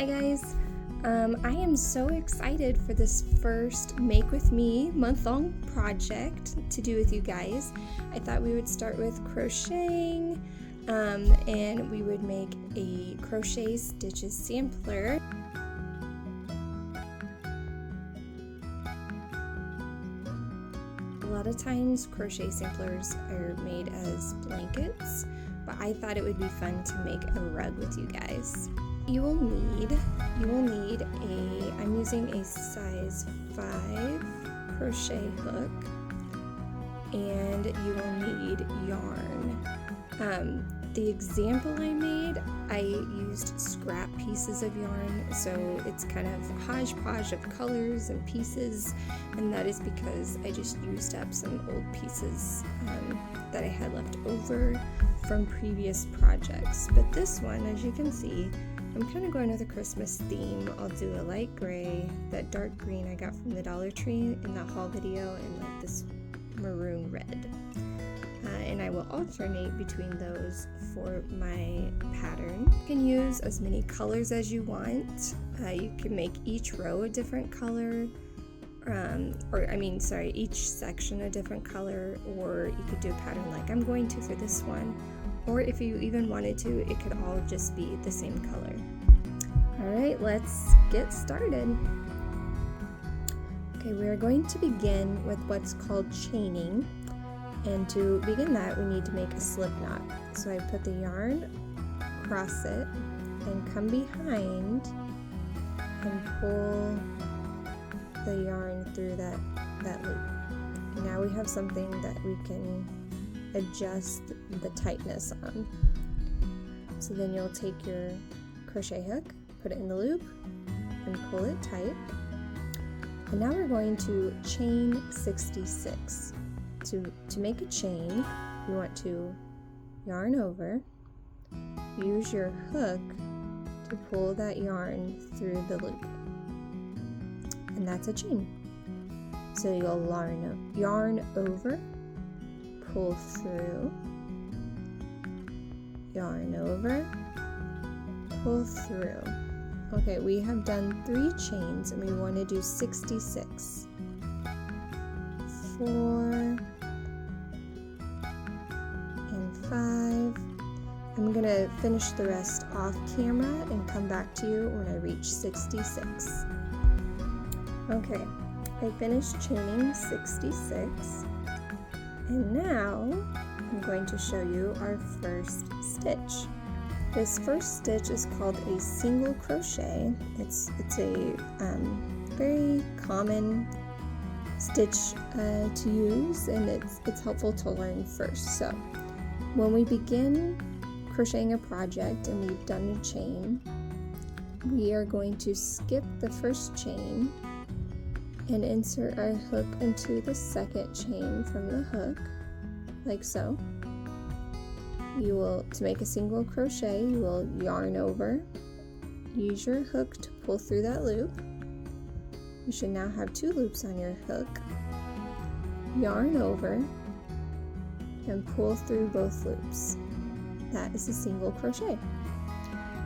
Hi guys, I am so excited for this first Make With Me month-long project to do with you guys. I thought we would start with crocheting and we would make a crochet stitches sampler. A lot of times crochet samplers are made as blankets, but I thought it would be fun to make a rug with you guys. You will need I'm using a size 5 crochet hook, and you will need yarn. The example I made, I used scrap pieces of yarn, so it's kind of a hodgepodge of colors and pieces, and that is because I just used up some old pieces that I had left over from previous projects. But this one, as you can see, I'm kind of going with a Christmas theme. I'll do a light gray, that dark green I got from the Dollar Tree in that haul video, and like this maroon red. And I will alternate between those for my pattern. You can use as many colors as you want. You can make each row a different color, each section a different color, or you could do a pattern like I'm going to for this one. Or if you even wanted to, it could all just be the same color. Alright, let's get started. Okay, we are going to begin with what's called chaining. And to begin that, we need to make a slip knot. So I put the yarn across it and come behind and pull the yarn through that loop. And now we have something that we can adjust the tightness on. So then you'll take your crochet hook, put it in the loop, and pull it tight. And now we're going to chain 66. To make a chain, you want to yarn over, use your hook to pull that yarn through the loop. And that's a chain. So you'll yarn over, pull through, yarn over, pull through. Okay, we have done 3 chains and we want to do 66. 4 and 5. I'm going to finish the rest off camera and come back to you when I reach 66. Okay, I finished chaining 66. And now I'm going to show you our first stitch. This first stitch is called a single crochet. It's a very common stitch to use, and it's helpful to learn first. So when we begin crocheting a project and we've done a chain, we are going to skip the first chain and insert our hook into the second chain from the hook, like so. To make a single crochet, you will yarn over, use your hook to pull through that loop. You should now have 2 loops on your hook, yarn over, and pull through both loops. That is a single crochet.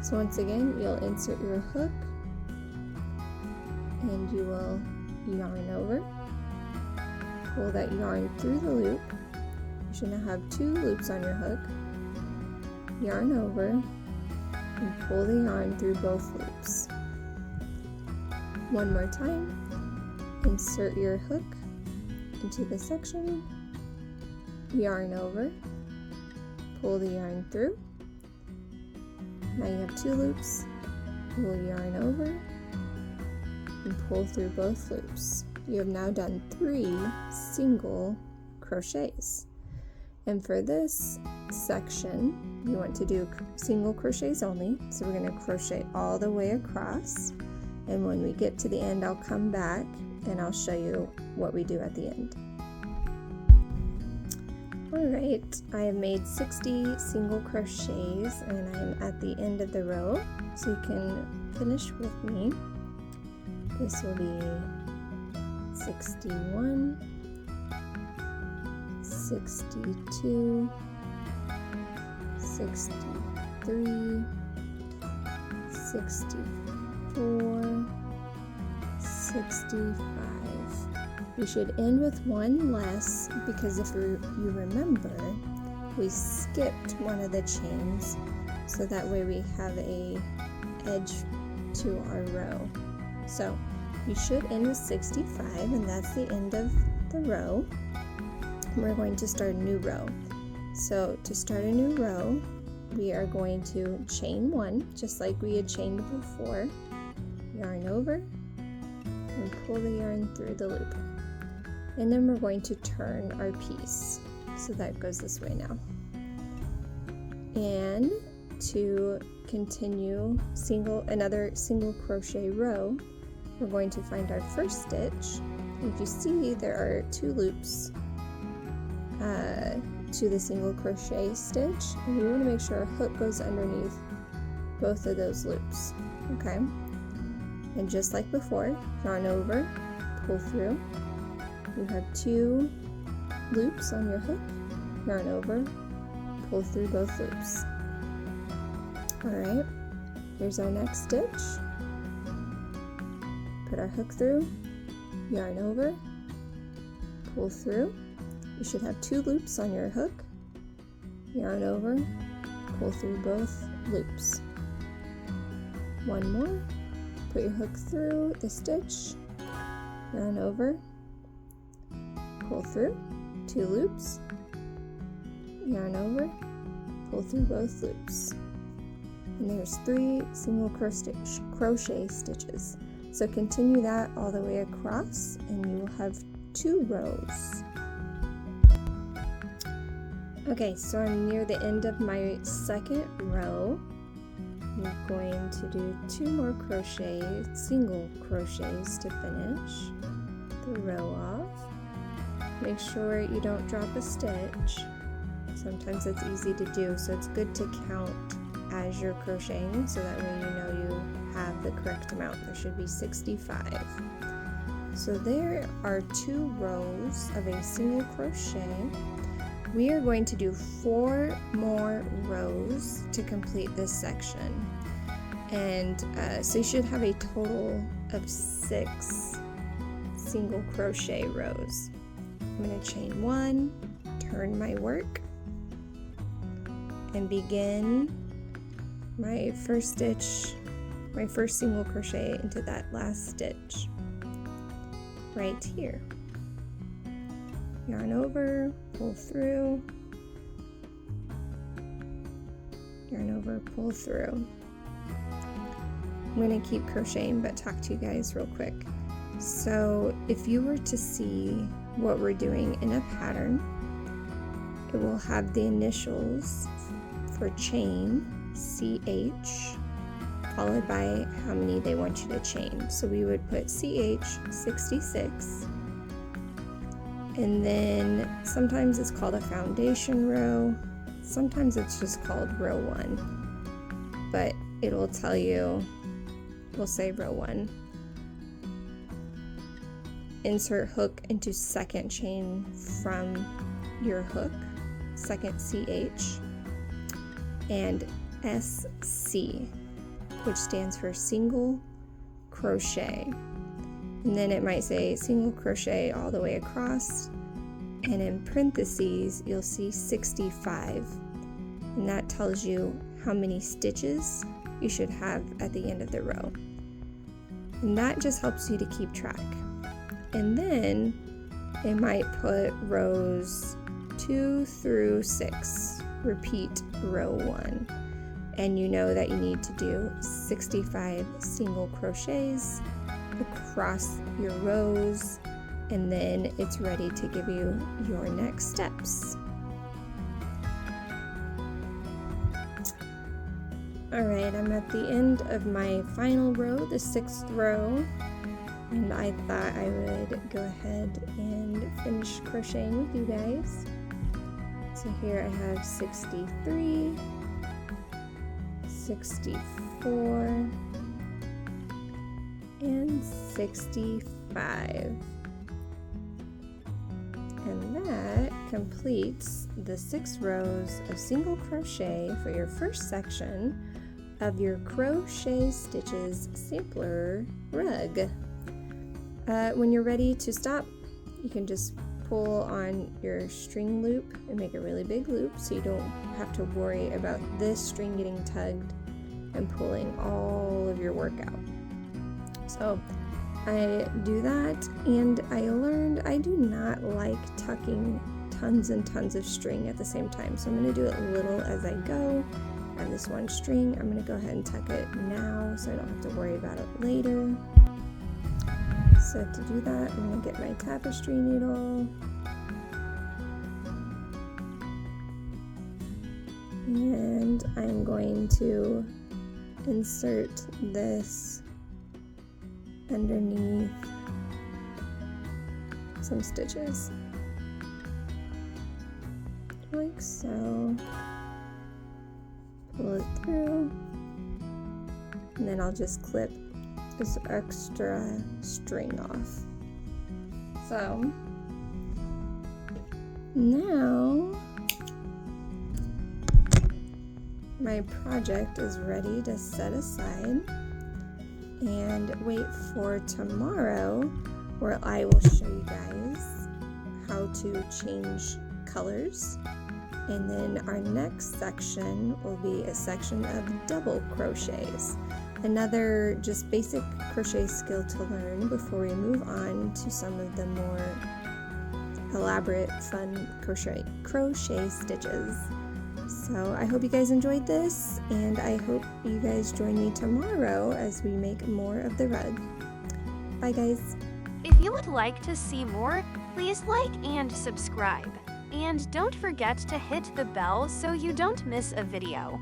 So once again, you'll insert your hook and you will yarn over, pull that yarn through the loop. You should now have 2 loops on your hook, yarn over, and pull the yarn through both loops. One more time, insert your hook into the section, yarn over, pull the yarn through. Now you have 2 loops, you will yarn over and pull through both loops. You have now done 3 single crochets. And for this section, you want to do single crochets only. So we're going to crochet all the way across. And when we get to the end, I'll come back and I'll show you what we do at the end. Alright, I have made 60 single crochets and I'm at the end of the row, so you can finish with me. This will be 61, 62, 63, 64, 64, 65. We should end with one less because if you remember, we skipped one of the chains, so that way we have a edge to our row. So you should end with 65, and that's the end of the row. We're going to start a new row. So to start a new row, we are going to chain one, just like we had chained before, yarn over, and pull the yarn through the loop. And then we're going to turn our piece. So that goes this way now. And to continue another single crochet row, we're going to find our first stitch. If you see, there are 2 loops to the single crochet stitch, and we want to make sure our hook goes underneath both of those loops. Okay, and just like before, yarn over, pull through. You have 2 loops on your hook, yarn over, pull through both loops. Alright, here's our next stitch. Put our hook through, yarn over, pull through. You should have 2 loops on your hook, yarn over, pull through both loops. One more, put your hook through the stitch, yarn over, pull through, 2 loops, yarn over, pull through both loops. And there's 3 single crochet stitches. So continue that all the way across, and you will have 2 rows. Okay, so I'm near the end of my second row. I'm going to do 2 more single crochets to finish the row off. Make sure you don't drop a stitch. Sometimes it's easy to do, so it's good to count as you're crocheting, so that way you know you have the correct amount. There should be 65. So there are 2 rows of a single crochet. We are going to do 4 more rows to complete this section, and so you should have a total of 6 single crochet rows. I'm going to chain 1, turn my work, and begin my first single crochet into that last stitch right here. Yarn over, pull through, yarn over, pull through. I'm going to keep crocheting but talk to you guys real quick. So if you were to see what we're doing in a pattern, it will have the initials for chain, CH, followed by how many they want you to chain. So we would put CH 66, and then sometimes it's called a foundation row, sometimes it's just called row 1, but it'll tell you, we'll say row 1. Insert hook into second chain from your hook, second CH, and SC, which stands for single crochet. And then it might say single crochet all the way across, and in parentheses you'll see 65, and that tells you how many stitches you should have at the end of the row. And that just helps you to keep track. And then it might put rows 2 through 6, repeat row 1, and you know that you need to do 65 single crochets across your rows, and then it's ready to give you your next steps. Alright, I'm at the end of my final row, the 6th row, and I thought I would go ahead and finish crocheting with you guys. So here I have 63, 64, and 65. And that completes the 6 rows of single crochet for your first section of your Crochet Stitches sampler rug. When you're ready to stop, you can just pull on your string loop and make a really big loop so you don't have to worry about this string getting tugged and pulling all of your work out. So I do that, and I learned I do not like tucking tons and tons of string at the same time, so I'm going to do it little as I go. I have this one string, I'm going to go ahead and tuck it now so I don't have to worry about it later. So to do that, I'm going to get my tapestry needle and I'm going to insert this underneath some stitches, like so. Pull it through, and then I'll just clip this extra string off. So now my project is ready to set aside and wait for tomorrow, where I will show you guys how to change colors. And then our next section will be a section of double crochets. Another just basic crochet skill to learn before we move on to some of the more elaborate, fun crochet stitches. So I hope you guys enjoyed this, and I hope you guys join me tomorrow as we make more of the rug. Bye guys! If you would like to see more, please like and subscribe. And don't forget to hit the bell so you don't miss a video.